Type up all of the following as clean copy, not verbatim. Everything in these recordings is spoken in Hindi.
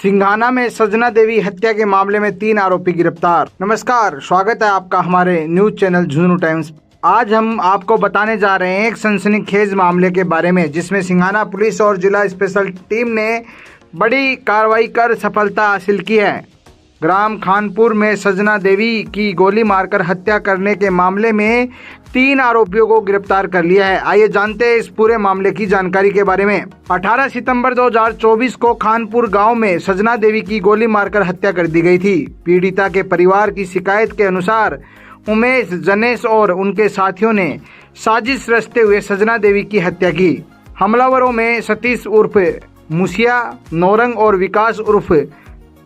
सिंघाना में सजना देवी हत्या के मामले में 3 आरोपी गिरफ्तार। नमस्कार, स्वागत है आपका हमारे न्यूज चैनल झुंझुनू टाइम्स। आज हम आपको बताने जा रहे हैं एक सनसनीखेज मामले के बारे में, जिसमें सिंघाना पुलिस और जिला स्पेशल टीम ने बड़ी कार्रवाई कर सफलता हासिल की है। ग्राम खानपुर में सजना देवी की गोली मारकर हत्या करने के मामले में 3 आरोपियों को गिरफ्तार कर लिया है। आइए जानते हैं इस पूरे मामले की जानकारी के बारे में। 18 सितंबर 2024 को खानपुर गांव में सजना देवी की गोली मारकर हत्या कर दी गई थी। पीड़िता के परिवार की शिकायत के अनुसार उमेश, जनेश और उनके साथियों ने साजिश रचते हुए सजना देवी की हत्या की। हमलावरों में सतीश उर्फ मुसिया, नौरंग और विकास उर्फ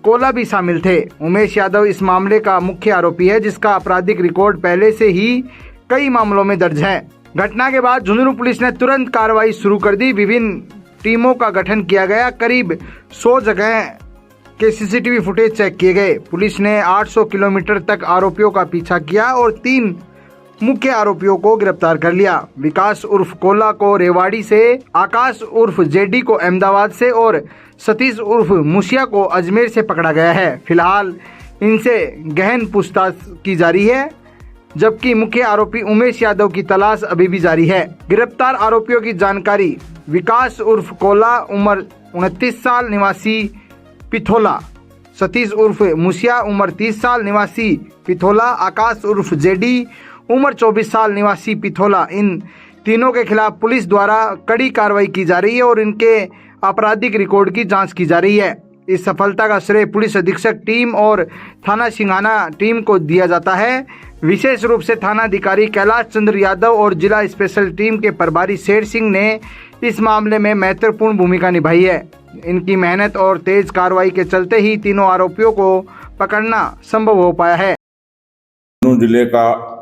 कोला भी शामिल थे। उमेश यादव इस मामले का मुख्य आरोपी है, जिसका आपराधिक रिकॉर्ड पहले से ही कई मामलों में दर्ज है। घटना के बाद झुंझुनू पुलिस ने तुरंत कार्रवाई शुरू कर दी। विभिन्न टीमों का गठन किया गया। करीब 100 जगह के सीसीटीवी फुटेज चेक किए गए। पुलिस ने 800 किलोमीटर तक आरोपियों का पीछा किया और 3 मुख्य आरोपियों को गिरफ्तार कर लिया। विकास उर्फ कोला को रेवाड़ी से, आकाश उर्फ जेडी को अहमदाबाद से और सतीश उर्फ मुसिया को अजमेर से पकड़ा गया है। फिलहाल इनसे गहन पूछताछ की जा रही है, जबकि मुख्य आरोपी उमेश यादव की तलाश अभी भी जारी है। गिरफ्तार आरोपियों की जानकारी: विकास उर्फ कोला, उम्र 29 साल, निवासी पिथौला। सतीश उर्फ मुसिया, उम्र 30 साल, निवासी पिथौला। आकाश उर्फ जेडी, उम्र 24 साल, निवासी पिथौला। इन तीनों के खिलाफ पुलिस द्वारा कड़ी कार्रवाई की जा रही है और इनके आपराधिक रिकॉर्ड की जांच की जा रही है। इस सफलता का श्रेय पुलिस अधीक्षक टीम और थाना सिंघाना टीम को दिया जाता है। विशेष रूप से थानाधिकारी कैलाश चंद्र यादव और जिला स्पेशल टीम के प्रभारी शेर सिंह ने इस मामले में महत्वपूर्ण भूमिका निभाई है। इनकी मेहनत और तेज कार्रवाई के चलते ही तीनों आरोपियों को पकड़ना संभव हो पाया है। जिले का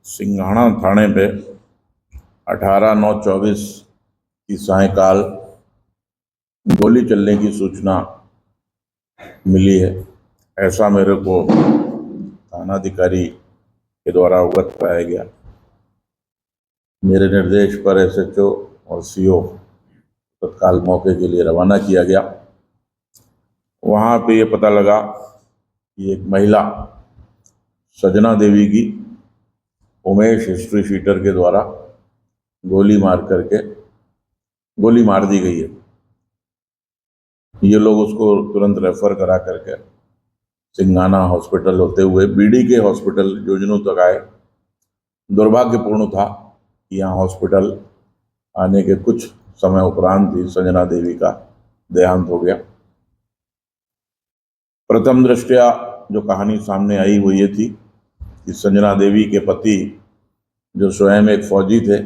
सिंघाना थाने पे 18/9/24 की सायंकाल गोली चलने की सूचना मिली है। ऐसा मेरे को थानाधिकारी के द्वारा अवगत कराया गया। मेरे निर्देश पर एसएचओ और सीओ तत्काल मौके के लिए रवाना किया गया। वहाँ पे ये पता लगा कि एक महिला सजना देवी की उमेश हिस्ट्री शीटर के द्वारा गोली मार दी गई है। ये लोग उसको तुरंत रेफर करा करके सिंघाना हॉस्पिटल होते हुए बीडीके हॉस्पिटल झुंझुनू तक आए। दुर्भाग्यपूर्ण था कि यहाँ हॉस्पिटल आने के कुछ समय उपरांत ही सजना देवी का देहांत हो गया। प्रथम दृष्टया जो कहानी सामने आई वो ये थी कि सजना देवी के पति, जो स्वयं एक फौजी थे,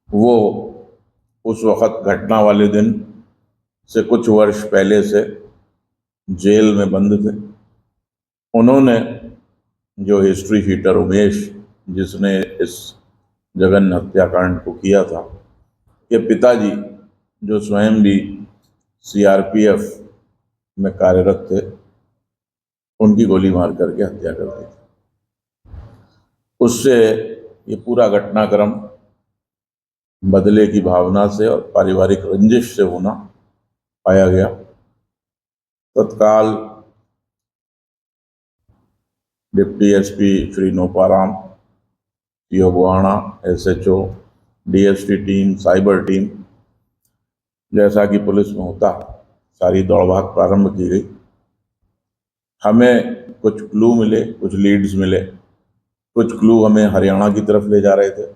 वो उस वक़्त घटना वाले दिन से कुछ वर्ष पहले से जेल में बंद थे। उन्होंने जो हिस्ट्री शीटर उमेश, जिसने इस जघन्य हत्याकांड को किया था, के पिताजी, जो स्वयं भी सीआरपीएफ में कार्यरत थे, उनकी गोली मार करके हत्या कर दी थी। उससे ये पूरा घटनाक्रम बदले की भावना से और पारिवारिक रंजिश से होना पाया गया। तत्काल deputy SP Shri Noparam, PO Buhana, SHO, DST team, cyber team, जैसा कि पुलिस में होता, सारी दौड़भाग प्रारंभ की गई। हमें कुछ क्लू मिले, कुछ लीड्स मिले। कुछ क्लू हमें हरियाणा की तरफ ले जा रहे थे,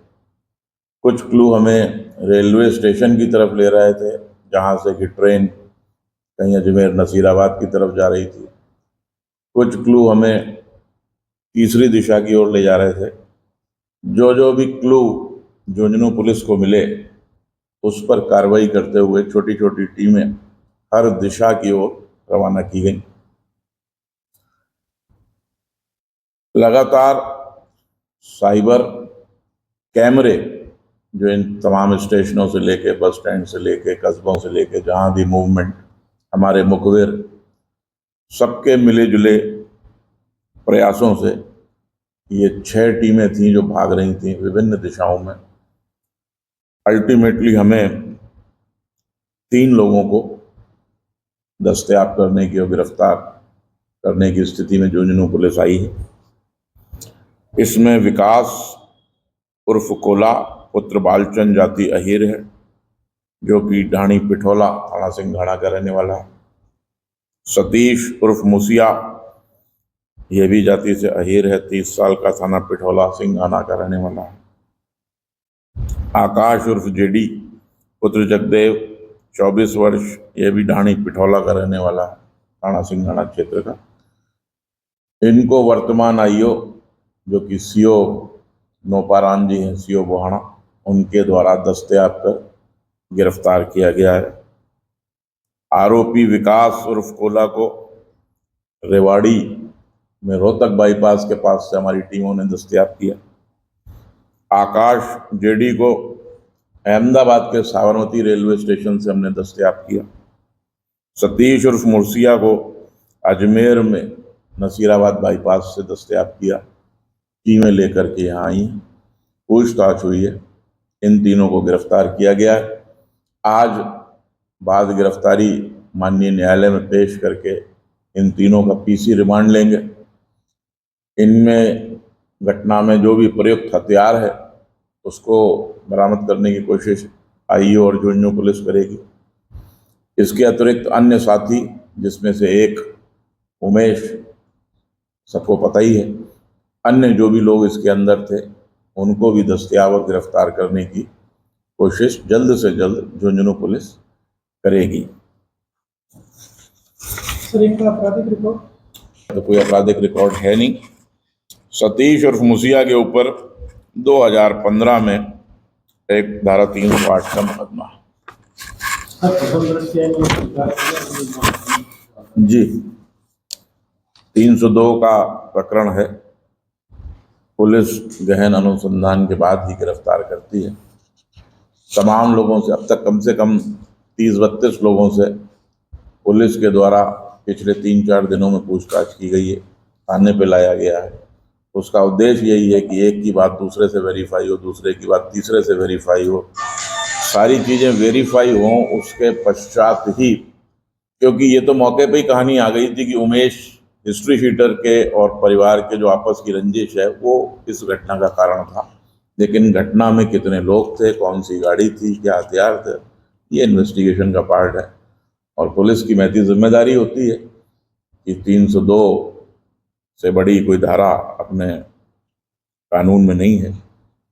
कुछ क्लू हमें रेलवे स्टेशन की तरफ ले रहे थे, जहाँ से कि ट्रेन कहीं अजमेर नसीराबाद की तरफ जा रही थी। कुछ क्लू हमें तीसरी दिशा की ओर ले जा रहे थे। जो भी क्लू झुंझुनू पुलिस को मिले, उस पर कार्रवाई करते हुए छोटी छोटी टीमें हर दिशा की ओर रवाना की गई। लगातार साइबर कैमरे, जो इन तमाम स्टेशनों से लेके, बस स्टैंड से लेके, कस्बों से लेके, जहाँ भी मूवमेंट, हमारे मुखबिर, सबके मिले जुले प्रयासों से ये 6 टीमें थीं जो भाग रही थीं विभिन्न दिशाओं में। अल्टीमेटली हमें 3 लोगों को दस्तयाब करने की और गिरफ्तार करने की स्थिति में झुंझुनू पुलिस आई है। इसमें विकास उर्फ कोला पुत्र बालचंद जाति अहीर है, जो कि ढाणी पिठोला थाना सिंघाड़ा का रहने वाला है। सतीश उर्फ मुसिया, यह भी जाति से अहीर है, 30 साल का, थाना पिठोला सिंघाना का रहने वाला है। आकाश उर्फ जेडी पुत्र जगदेव, 24 वर्ष, यह भी ढाणी पिठोला का रहने वाला है, थाना सिंघाना क्षेत्र का। इनको वर्तमान आईओ जो कि सीओ नोपारान जी हैं, सीओ बोहाना, उनके द्वारा दस्तयाब कर गिरफ्तार किया गया है। आरोपी विकास उर्फ कोला को रेवाड़ी में रोहतक बाईपास के पास से हमारी टीमों ने दस्तयाब किया। आकाश जेडी को अहमदाबाद के साबरमती रेलवे स्टेशन से हमने दस्तयाब किया। सतीश उर्फ मुर्सिया को अजमेर में नसीराबाद बाईपास से दस्तयाब किया। टीमें लेकर के यहाँ आई, पूछताछ हुई है, इन तीनों को गिरफ्तार किया गया है। आज बाद गिरफ्तारी माननीय न्यायालय में पेश करके इन तीनों का पीसी रिमांड लेंगे। इनमें घटना में जो भी प्रयुक्त हथियार है उसको बरामद करने की कोशिश आईओ और झुंझुनू पुलिस करेगी। इसके अतिरिक्त अन्य साथी, जिसमें से एक उमेश, सबको पता ही है, अन्य जो भी लोग इसके अंदर थे उनको भी दस्तयाब और गिरफ्तार करने की कोशिश जल्द से जल्द झुंझुनू पुलिस करेगी। सर, इनका आपराधिक रिकॉर्ड? तो कोई आपराधिक रिकॉर्ड है नहीं। सतीश उर्फ मुसिया के ऊपर 2015 में एक धारा 308 का मुकदमा है। जी, 302 का प्रकरण है। पुलिस गहन अनुसंधान के बाद ही गिरफ्तार करती है। तमाम लोगों से, अब तक कम से कम 30-32 लोगों से पुलिस के द्वारा पिछले 3-4 दिनों में पूछताछ की गई है, थाने पे लाया गया है। उसका उद्देश्य यही है कि एक की बात दूसरे से वेरीफाई हो, दूसरे की बात तीसरे से वेरीफाई हो, सारी चीज़ें वेरीफाई हों, उसके पश्चात ही, क्योंकि ये तो मौके पे ही कहानी आ गई थी कि उमेश हिस्ट्री शीटर के और परिवार के जो आपस की रंजिश है वो इस घटना का कारण था। लेकिन घटना में कितने लोग थे, कौन सी गाड़ी थी, क्या हथियार थे, ये इन्वेस्टिगेशन का पार्ट है। और पुलिस की महती जिम्मेदारी होती है कि 302 से बड़ी कोई धारा अपने कानून में नहीं है।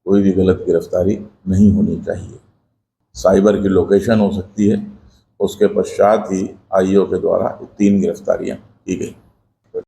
कोई भी गलत गिरफ्तारी नहीं होनी चाहिए। साइबर की लोकेशन हो सकती है, उसके पश्चात ही आईओ के द्वारा 3 गिरफ्तारियां की गई।